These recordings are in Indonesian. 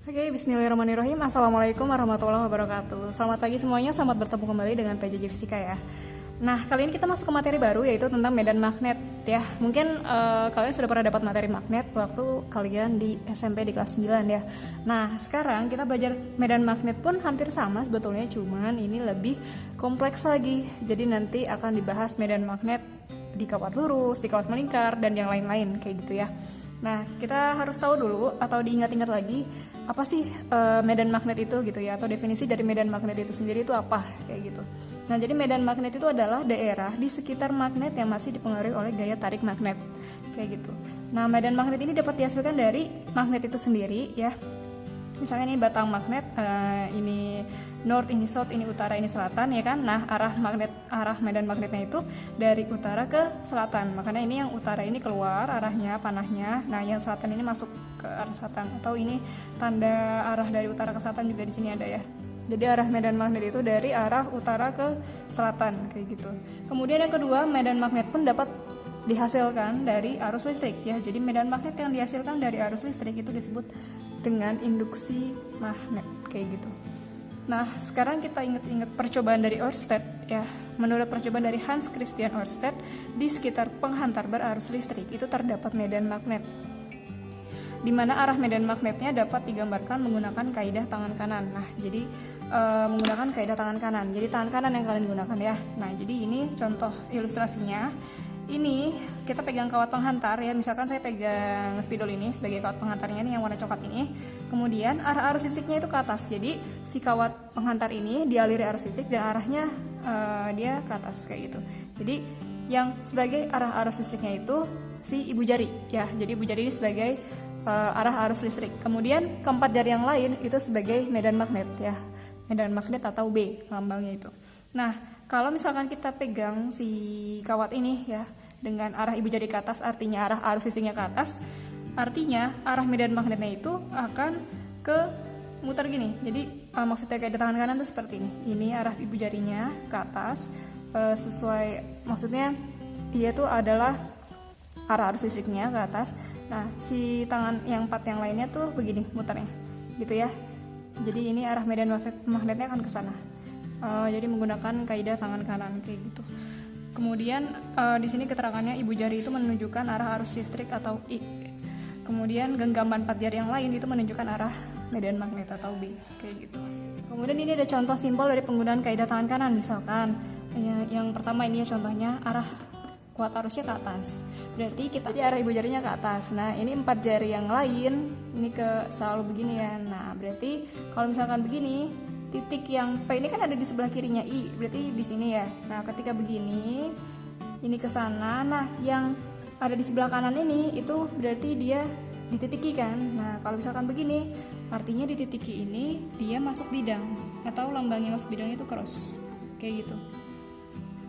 Oke, bismillahirrahmanirrahim. Assalamualaikum warahmatullahi wabarakatuh. Selamat pagi semuanya, selamat bertemu kembali dengan PJJ Fisika ya. Nah, kali ini kita masuk ke materi baru yaitu tentang medan magnet ya. Mungkin kalian sudah pernah dapat materi magnet waktu kalian di SMP di kelas 9 ya. Nah, sekarang kita belajar medan magnet pun hampir sama sebetulnya, cuman ini lebih kompleks lagi. Jadi nanti akan dibahas medan magnet di kawat lurus, di kawat melingkar, dan yang lain-lain kayak gitu ya. Nah, kita harus tahu dulu atau diingat-ingat lagi apa sih medan magnet itu gitu ya, atau definisi dari medan magnet itu sendiri itu apa kayak gitu. Nah, jadi medan magnet itu adalah daerah di sekitar magnet yang masih dipengaruhi oleh gaya tarik magnet kayak gitu. Nah, medan magnet ini dapat dihasilkan dari magnet itu sendiri ya. Misalnya ini batang magnet, ini north, ini south, ini utara, ini selatan ya kan. Nah, arah medan magnetnya itu dari utara ke selatan. Makanya ini yang utara ini keluar arahnya panahnya. Nah, yang selatan ini masuk ke arah selatan, atau ini tanda arah dari utara ke selatan juga di sini ada ya. Jadi arah medan magnet itu dari arah utara ke selatan kayak gitu. Kemudian yang kedua, medan magnet pun dapat dihasilkan dari arus listrik ya. Jadi medan magnet yang dihasilkan dari arus listrik itu disebut dengan induksi magnet kayak gitu. Nah, sekarang kita ingat-ingat percobaan dari Ørsted ya. Menurut percobaan dari Hans Christian Ørsted, di sekitar penghantar berarus listrik itu terdapat medan magnet, di mana arah medan magnetnya dapat digambarkan menggunakan kaidah tangan kanan. Nah, jadi menggunakan kaidah tangan kanan. Jadi tangan kanan yang kalian gunakan ya. Nah, jadi ini contoh ilustrasinya. Ini kita pegang kawat penghantar ya, misalkan saya pegang spidol ini sebagai kawat penghantarnya nih yang warna coklat ini. Kemudian arah arus listriknya itu ke atas, jadi si kawat penghantar ini dialiri arus listrik dan arahnya dia ke atas kayak gitu. Jadi yang sebagai arah arus listriknya itu si ibu jari ya, jadi ibu jari ini sebagai arah arus listrik. Kemudian keempat jari yang lain itu sebagai medan magnet ya, medan magnet atau B lambangnya itu. Nah, kalau misalkan kita pegang si kawat ini ya dengan arah ibu jari ke atas, artinya arah arus listriknya ke atas, artinya arah medan magnetnya itu akan ke muter gini. Jadi maksudnya kayak di tangan kanan tuh seperti ini. Ini arah ibu jarinya ke atas, sesuai maksudnya dia tuh adalah arah arus listriknya ke atas. Nah, si tangan yang empat yang lainnya tuh begini muternya, gitu ya. Jadi ini arah medan magnetnya akan ke sana. Jadi menggunakan kaidah tangan kanan kayak gitu. Kemudian di sini keterangannya ibu jari itu menunjukkan arah arus listrik atau I. Kemudian genggaman empat jari yang lain itu menunjukkan arah medan magnet atau B kayak gitu. Kemudian ini ada contoh simpel dari penggunaan kaidah tangan kanan. Misalkan yang pertama ini ya contohnya arah kuat arusnya ke atas. Berarti jadi arah ibu jarinya ke atas. Nah, ini empat jari yang lain ini selalu begini ya. Nah, berarti kalau misalkan begini, titik yang P ini kan ada di sebelah kirinya I, berarti di sini ya. Nah, ketika begini, ini ke sana. Nah, yang ada di sebelah kanan ini itu berarti dia di titik I kan. Nah, kalau misalkan begini, artinya di titik I ini dia masuk bidang, atau lambangnya masuk bidang itu cross, kayak gitu.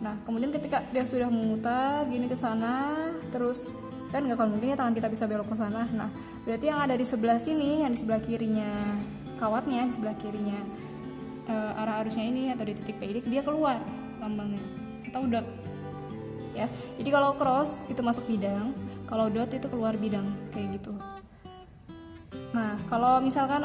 Nah, kemudian ketika dia sudah memutar gini ke sana, terus kan nggak akan mungkin ya tangan kita bisa belok ke sana. Nah, berarti yang ada di sebelah sini, yang di sebelah kirinya kawatnya, di sebelah kirinya arah arusnya ini atau di titik P ini dia keluar lambangnya atau dot ya. Jadi kalau cross itu masuk bidang, kalau dot itu keluar bidang kayak gitu. Nah, kalau misalkan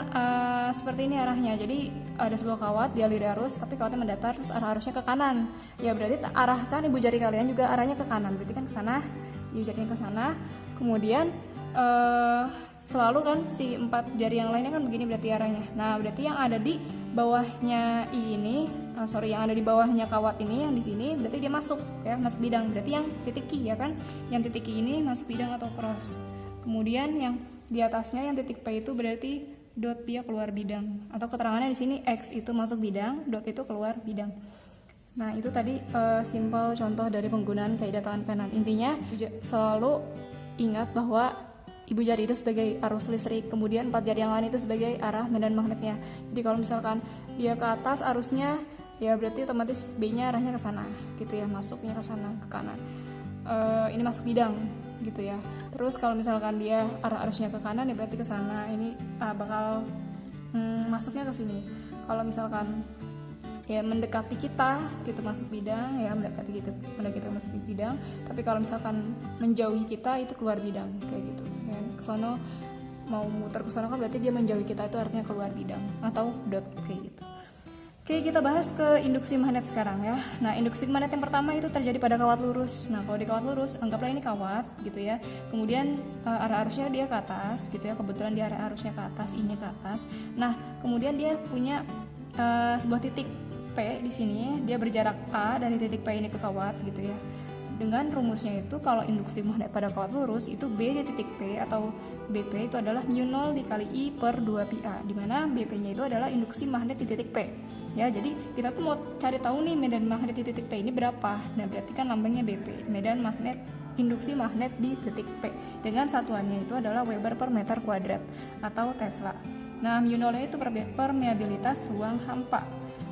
seperti ini arahnya, jadi ada sebuah kawat dialiri arus tapi kawatnya mendatar terus arah arusnya ke kanan, ya berarti arahkan ibu jari kalian juga arahnya ke kanan, berarti kan ke sana, ibu jarinya ke sana. Kemudian selalu kan si empat jari yang lainnya kan begini berarti arahnya. Nah, berarti yang ada di bawahnya ini, yang ada di bawahnya kawat ini yang di sini berarti dia masuk ya, masuk bidang. Berarti yang titik Q ya kan, yang titik Q ini masuk bidang atau cross. Kemudian yang di atasnya yang titik P itu berarti dot, dia keluar bidang. Atau keterangannya di sini X itu masuk bidang, dot itu keluar bidang. Nah, itu tadi simpel contoh dari penggunaan kaidah tangan kanan. Intinya selalu ingat bahwa ibu jari itu sebagai arus listrik, kemudian empat jari yang lain itu sebagai arah medan magnetnya. Jadi kalau misalkan dia ke atas arusnya, ya berarti otomatis B-nya arahnya ke sana, gitu ya, masuknya ke sana ke kanan. Ini masuk bidang, gitu ya. Terus kalau misalkan dia arah arusnya ke kanan, ya berarti ke sana. Ini bakal masuknya ke sini. Kalau misalkan ya mendekati kita itu masuk bidang, ya mendekati kita masuk bidang. Tapi kalau misalkan menjauhi kita itu keluar bidang kayak gitu ya. Kesono mau muter ke sana kan berarti dia menjauhi kita, itu artinya keluar bidang atau dot kayak gitu. Oke, kita bahas ke induksi magnet sekarang ya. Nah, induksi magnet yang pertama itu terjadi pada kawat lurus. Nah, kalau di kawat lurus, anggaplah ini kawat gitu ya. Kemudian arah arusnya dia ke atas gitu ya. Kebetulan dia arah arusnya ke atas, I-nya ke atas. Nah, kemudian dia punya sebuah titik P di sini. Dia berjarak A dari titik P ini ke kawat gitu ya. Dengan rumusnya itu kalau induksi magnet pada kawat lurus itu B di titik P atau BP itu adalah mu0 dikali I per 2πA, di mana BP-nya itu adalah induksi magnet di titik P. Ya, jadi kita tuh mau cari tahu nih medan magnet di titik P ini berapa. Nah, berarti kan lambangnya BP, medan magnet induksi magnet di titik P. Dengan satuannya itu adalah Weber per meter kuadrat atau Tesla. Nah, mu0 itu permeabilitas ruang hampa.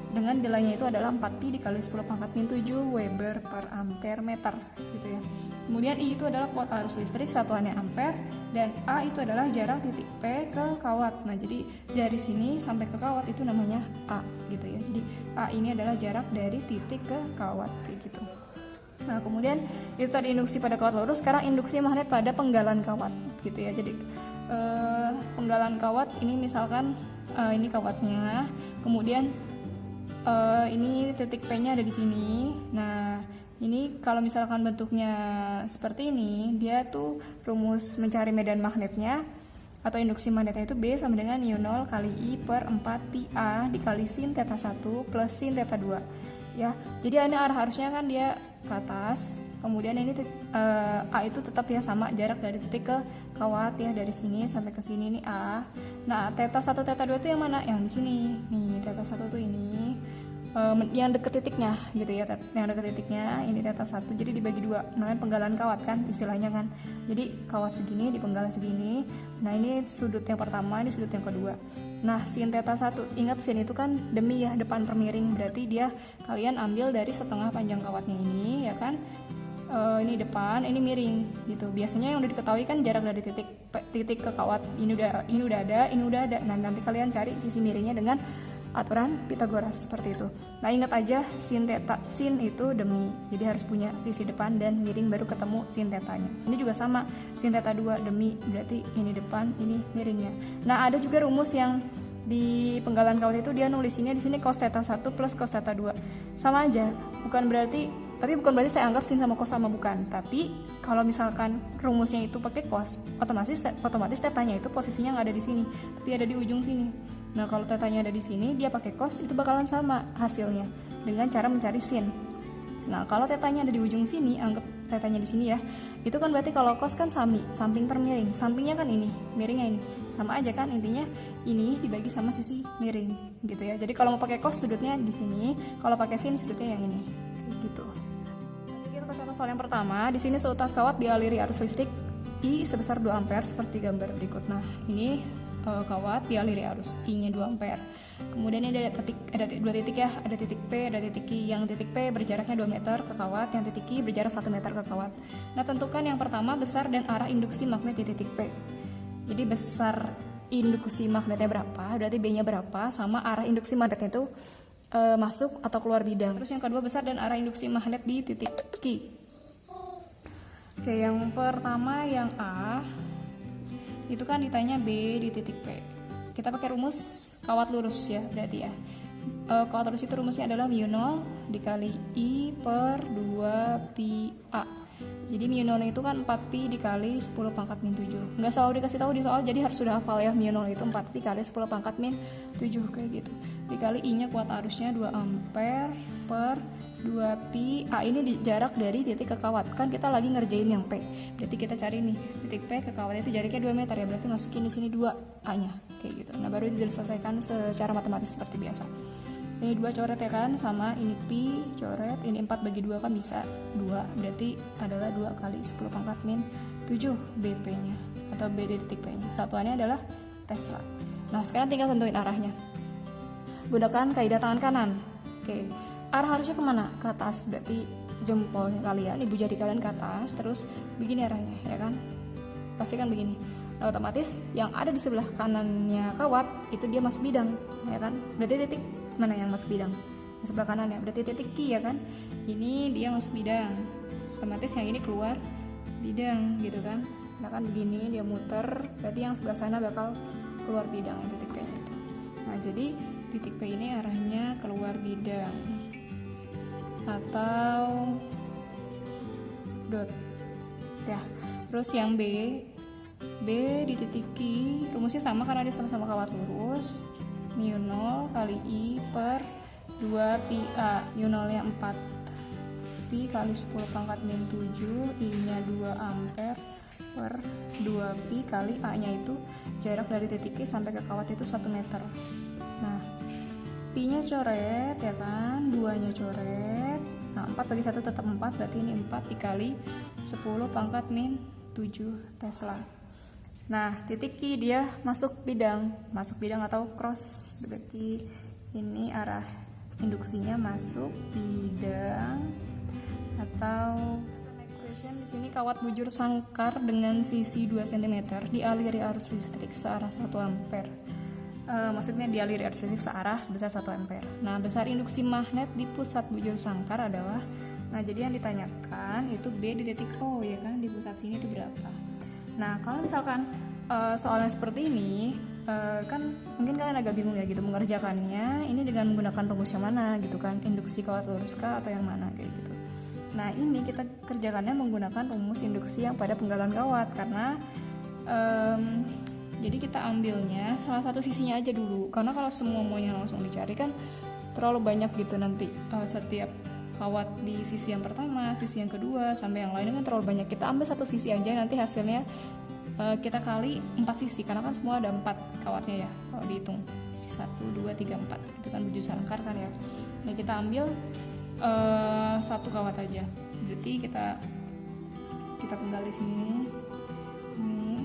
Dengan nilainya itu adalah 4pi dikali 10⁻⁷ Weber per ampere meter gitu ya. Kemudian I itu adalah kuota arus listrik, satuannya ampere, dan A itu adalah jarak titik P ke kawat. Nah, jadi dari sini sampai ke kawat itu namanya A gitu ya. Jadi A ini adalah jarak dari titik ke kawat kayak gitu. Nah, kemudian itu tadi induksi pada kawat lurus, sekarang induksi magnet pada penggalan kawat gitu ya. Jadi penggalan kawat ini misalkan ini kawatnya, kemudian ini titik P-nya ada di sini. Nah, ini kalau misalkan bentuknya seperti ini, dia tuh rumus mencari medan magnetnya atau induksi magnetnya itu B sama dengan mu0 kali I per 4πA dikali sin theta 1 plus sin theta 2 ya. Jadi ini arah arusnya kan dia ke atas, kemudian ini A itu tetap ya sama jarak dari titik ke kawat ya, dari sini sampai ke sini ini A. Nah, theta 1 theta 2 itu yang mana? Yang di sini. Nih, theta 1 tuh ini yang deket titiknya gitu ya, yang deket titiknya ini theta 1, jadi dibagi dua, namanya penggalan kawat kan istilahnya kan. Jadi kawat segini dipenggal segini. Nah, ini sudut yang pertama, ini sudut yang kedua. Nah, sin theta 1, ingat sin itu kan demi ya, depan per miring, berarti dia kalian ambil dari setengah panjang kawatnya ini ya kan. Ini depan, ini miring gitu. Biasanya yang udah diketahui kan jarak dari titik ke kawat ini udah ada. Nah, nanti kalian cari sisi miringnya dengan aturan Pythagoras seperti itu. Nah, ingat aja sin itu demi, jadi harus punya sisi depan dan miring baru ketemu sin tetanya. Ini juga sama, sin theta 2 demi, berarti ini depan, ini miringnya. Nah, ada juga rumus yang di penggalan kawat itu dia nulisinnya di sini cos theta 1 plus cos theta 2. Sama aja, bukan berarti saya anggap sin sama cos sama, bukan. Tapi kalau misalkan rumusnya itu pakai cos, otomatis tetanya itu posisinya nggak ada di sini, tapi ada di ujung sini. Nah, kalau tetanya ada di sini, dia pakai cos, itu bakalan sama hasilnya dengan cara mencari sin. Nah, kalau tetanya ada di ujung sini, anggap tetanya di sini ya. Itu kan berarti kalau cos kan samping per miring. Sampingnya kan ini, miringnya ini. Sama aja kan, intinya ini dibagi sama sisi miring gitu ya. Jadi kalau mau pakai cos sudutnya di sini, kalau pakai sin sudutnya yang ini. Gitu. Nanti kita ke soal yang pertama. Di sini seutas kawat dialiri arus listrik I sebesar 2 ampere seperti gambar berikut. Nah, ini kawat dialiri arus I-nya 2 ampere. Kemudian ini ada dua titik ya, ada titik P, ada titik I. Yang titik P berjaraknya 2 meter ke kawat, yang titik I berjarak 1 meter ke kawat. Nah, tentukan yang pertama besar dan arah induksi magnet di titik P. Jadi besar induksi magnetnya berapa, berarti B-nya berapa, sama arah induksi magnetnya itu masuk atau keluar bidang. Terus yang kedua besar dan arah induksi magnet di titik Q. Oke, yang pertama yang A itu kan ditanya B di titik P. Kita pakai rumus kawat lurus ya, berarti ya. Kawat lurus itu rumusnya adalah mu0 dikali I per 2πA. Jadi mu0 itu kan 4pi dikali 10⁻⁷. Nggak selalu dikasih tahu di soal, jadi harus sudah hafal ya, mu0 itu 4pi kali 10⁻⁷ kayak gitu. Dikali I-nya kuat arusnya 2 ampere per 2pi. A ini di jarak dari titik ke kawat. Kan kita lagi ngerjain yang P. Berarti kita cari nih, titik P ke kawat itu jaraknya 2 meter ya. Berarti masukin di sini 2 A-nya kayak gitu. Nah, baru diselesaikan secara matematis seperti biasa. Ini 2 coret ya kan, sama ini pi coret, ini 4 bagi 2 kan bisa 2. Berarti adalah 2 kali 10⁻⁷ BP-nya atau B di titik P-nya. Satuannya adalah Tesla. Nah, sekarang tinggal tentuin arahnya. Gunakan kaidah tangan kanan. Oke. Arah harusnya kemana? Ke atas, berarti jempolnya kalian, ibu jari kalian ke atas, terus begini arahnya, ya kan? Pasti kan begini. Nah, otomatis yang ada di sebelah kanannya kawat, itu dia masuk bidang, ya kan? Berarti titik mana yang masuk bidang? Di sebelah kanan ya, berarti titik Q ya kan? Ini dia masuk bidang. Otomatis yang ini keluar bidang, gitu kan? Nah kan begini dia muter, berarti yang sebelah sana bakal keluar bidang titik P nya itu. Nah jadi titik P ini arahnya keluar bidang atau dot ya. Terus yang B di titik Q, rumusnya sama karena dia sama-sama kawat lurus, mu 0 kali I per 2 pi A. Mu 0 nya 4 pi kali 10 pangkat min 7, I nya 2 ampere per 2 pi kali A nya itu jarak dari titik Q sampai ke kawat itu 1 meter. Nah pi nya coret ya kan, 2 nya coret. Nah 4 bagi 1 tetap 4, berarti ini 4 dikali 10 pangkat min 7 Tesla. Nah titik Q dia masuk bidang atau cross, berarti ini arah induksinya masuk bidang atau next question. Di sini kawat bujur sangkar dengan sisi 2 cm dialiri arus listrik searah 1 ampere. Maksudnya dialiri arus listrik searah sebesar 1 ampere. Nah besar induksi magnet di pusat bujur sangkar adalah, nah jadi yang ditanyakan itu B di titik O ya kan, di pusat sini itu berapa. Nah kalau misalkan soalnya seperti ini, kan mungkin kalian agak bingung ya gitu mengerjakannya ini dengan menggunakan rumus yang mana gitu kan, induksi kawat lurus kah atau yang mana kayak gitu. Nah ini kita kerjakannya menggunakan rumus induksi yang pada penggalan kawat, karena jadi kita ambilnya salah satu sisinya aja dulu, karena kalau semua maunya langsung dicari kan terlalu banyak gitu nanti, setiap kawat di sisi yang pertama, sisi yang kedua sampai yang lainnya kan terlalu banyak. Kita ambil satu sisi aja, nanti hasilnya kita kali 4 sisi, karena kan semua ada 4 kawatnya ya kalau dihitung 1, 2, 3, 4 itu kan bujur sangkar kan ya. Nah kita ambil satu kawat aja, berarti kita penggal di sini nih.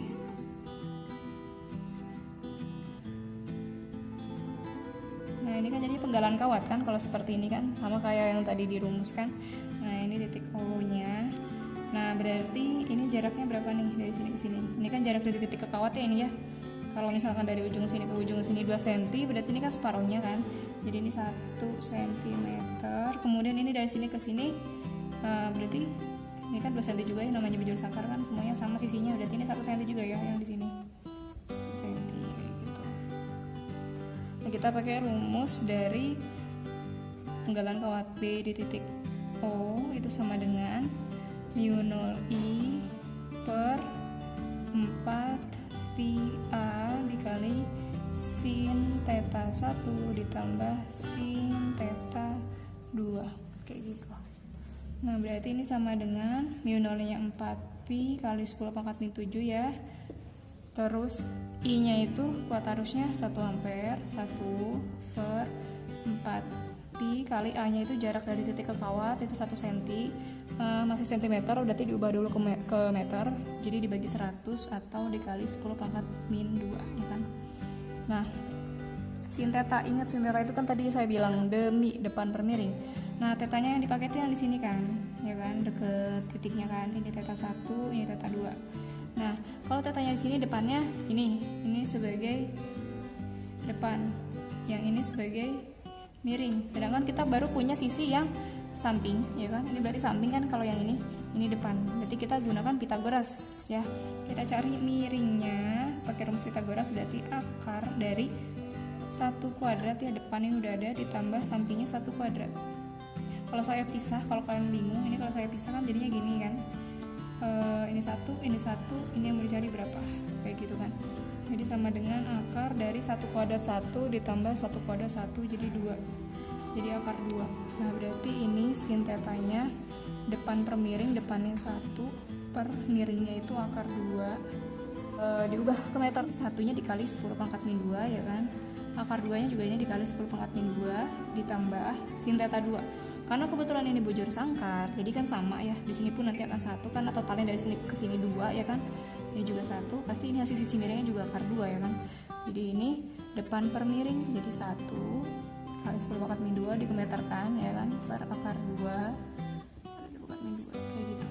Nah ini kan jadi penggalan kawat kan kalau seperti ini kan, sama kayak yang tadi dirumuskan. Nah ini titik O nya. Nah berarti ini jaraknya berapa nih dari sini ke sini? Ini kan jarak dari titik ke kawat ya ini ya. Kalau misalkan dari ujung sini ke ujung sini 2 cm, berarti ini kan separuhnya kan. Jadi ini 1 cm. Kemudian ini dari sini ke sini, berarti ini kan 2 cm juga ya, namanya bujur sangkar kan semuanya sama sisinya. Berarti ini 1 cm juga ya yang di sini. 1 cm kayak gitu. Nah kita pakai rumus dari penggalan kawat B di titik O itu sama dengan mu 0I per 4 pi A dikali sin theta 1 ditambah sin theta 2 kayak gitu. Nah berarti ini sama dengan mu 0 nya 4 pi kali 10 pangkat min 7 ya. Terus I nya itu kuat arusnya 1 ampere, 1 per 4 pi kali A nya itu jarak dari titik ke kawat itu 1 cm. Masih centimeter, berarti diubah dulu ke meter, jadi dibagi 100 atau dikali 10 pangkat min 2 ya kan. Nah sin theta, ingat sin theta itu kan tadi saya bilang demi depan per miring. Nah tetanya yang dipakai itu yang di sini kan ya kan, deket titiknya kan, ini theta 1, ini theta 2. Nah kalau tetanya di sini depannya ini sebagai depan, yang ini sebagai miring, sedangkan kita baru punya sisi yang samping ya kan, ini berarti samping kan, kalau yang ini depan, berarti kita gunakan Pitagoras ya. Kita cari miringnya pakai rumus Pitagoras, berarti akar dari 1 kuadrat ya, depan ini udah ada ditambah sampingnya 1 kuadrat. Kalau saya pisah, kalau kalian bingung ini kalau saya pisah kan jadinya gini kan, ini 1, ini yang mau dicari berapa kayak gitu kan. Jadi sama dengan akar dari 1 kuadrat 1 ditambah 1 kuadrat 1 jadi 2, jadi akar 2. Nah berarti ini sin tetanya depan per miring, depannya 1 per miringnya itu akar 2, diubah ke meter, satunya dikali 10 pangkat min 2 ya kan, akar 2 nya juga ini dikali 10 pangkat min 2 ditambah sin theta 2. Karena kebetulan ini bujur sangkar jadi kan sama ya, di sini pun nanti akan 1 karena totalnya dari sini ke sini 2 ya kan, ini juga 1, pasti ini hasil sisi miringnya juga akar 2 ya kan. Jadi ini depan per miring jadi 1 kali 10 pangkat min 2 dikemeterkan ya kan, per akar 2 kali 10 pangkat min 2 kayak gitu.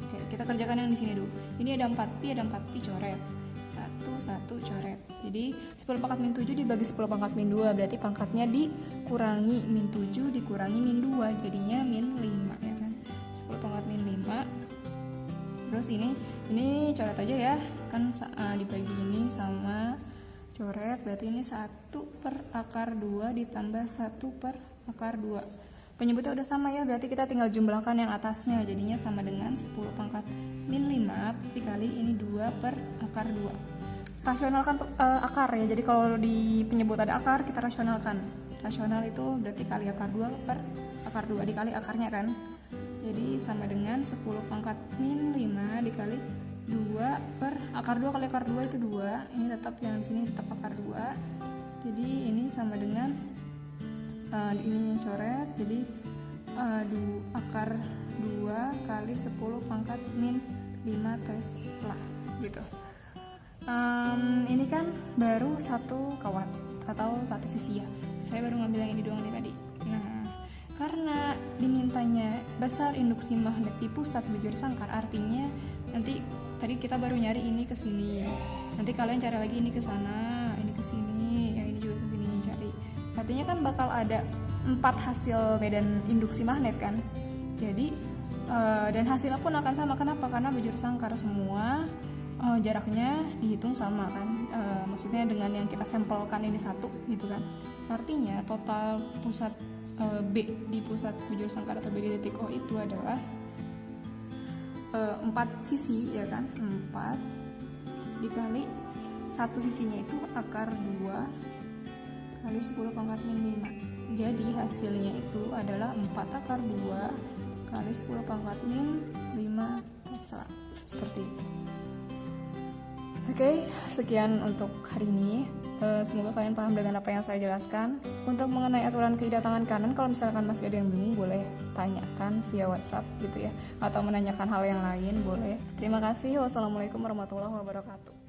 Oke, kita kerjakan yang di sini dulu. Ini ada 4 pi coret. 1 coret. Jadi 10 pangkat min 7 dibagi 10 pangkat min 2, berarti pangkatnya dikurangi min 7 dikurangi min 2 jadinya min 5 ya kan. 10 pangkat min 5. Terus ini Ini coret aja ya, kan dibagi ini sama coret, berarti ini 1 per akar 2 ditambah 1 per akar 2. Penyebutnya udah sama ya, berarti kita tinggal jumlahkan yang atasnya, jadinya sama dengan 10 pangkat min 5 dikali ini 2 per akar 2. Rasionalkan akar ya, jadi kalau di penyebut ada akar, kita rasionalkan. Rasional itu berarti kali akar 2 per akar 2 dikali akarnya kan. Jadi sama dengan 10 pangkat min 5 dikali 2 per akar 2 kali akar 2 itu 2. Ini tetap yang di sini tetap akar 2. Jadi ini sama dengan ini coret. Jadi akar 2 kali 10 pangkat min 5 Tesla gitu. Ini kan baru satu kawat atau satu sisi ya. Saya baru ngambil yang ini doang nih tadi. Nah, karena dimintanya besar induksi magnet di pusat bujur sangkar, artinya nanti tadi kita baru nyari ini ke sini. Nanti kalian cari lagi ini ke sana, ini ke sini, yang ini juga ke sini cari. Artinya kan bakal ada 4 hasil medan induksi magnet kan. Jadi dan hasilnya pun akan sama. Kenapa? Karena bujur sangkar semua jaraknya dihitung sama kan. Maksudnya dengan yang kita sampelkan ini 1 gitu kan. Artinya total pusat B di pusat bujur sangkar atau B di titik O itu adalah 4 sisi ya kan, 4 dikali satu sisinya itu akar 2 kali 10 pangkat min 5. Jadi hasilnya itu adalah 4 akar 2 kali 10 pangkat min 5 Tesla. Seperti itu. Oke, sekian untuk hari ini. Semoga kalian paham dengan apa yang saya jelaskan. Untuk mengenai aturan kiri tangan kanan, kalau misalkan masih ada yang bingung, boleh tanyakan via WhatsApp gitu ya, atau menanyakan hal yang lain boleh. Terima kasih. Wassalamualaikum warahmatullahi wabarakatuh.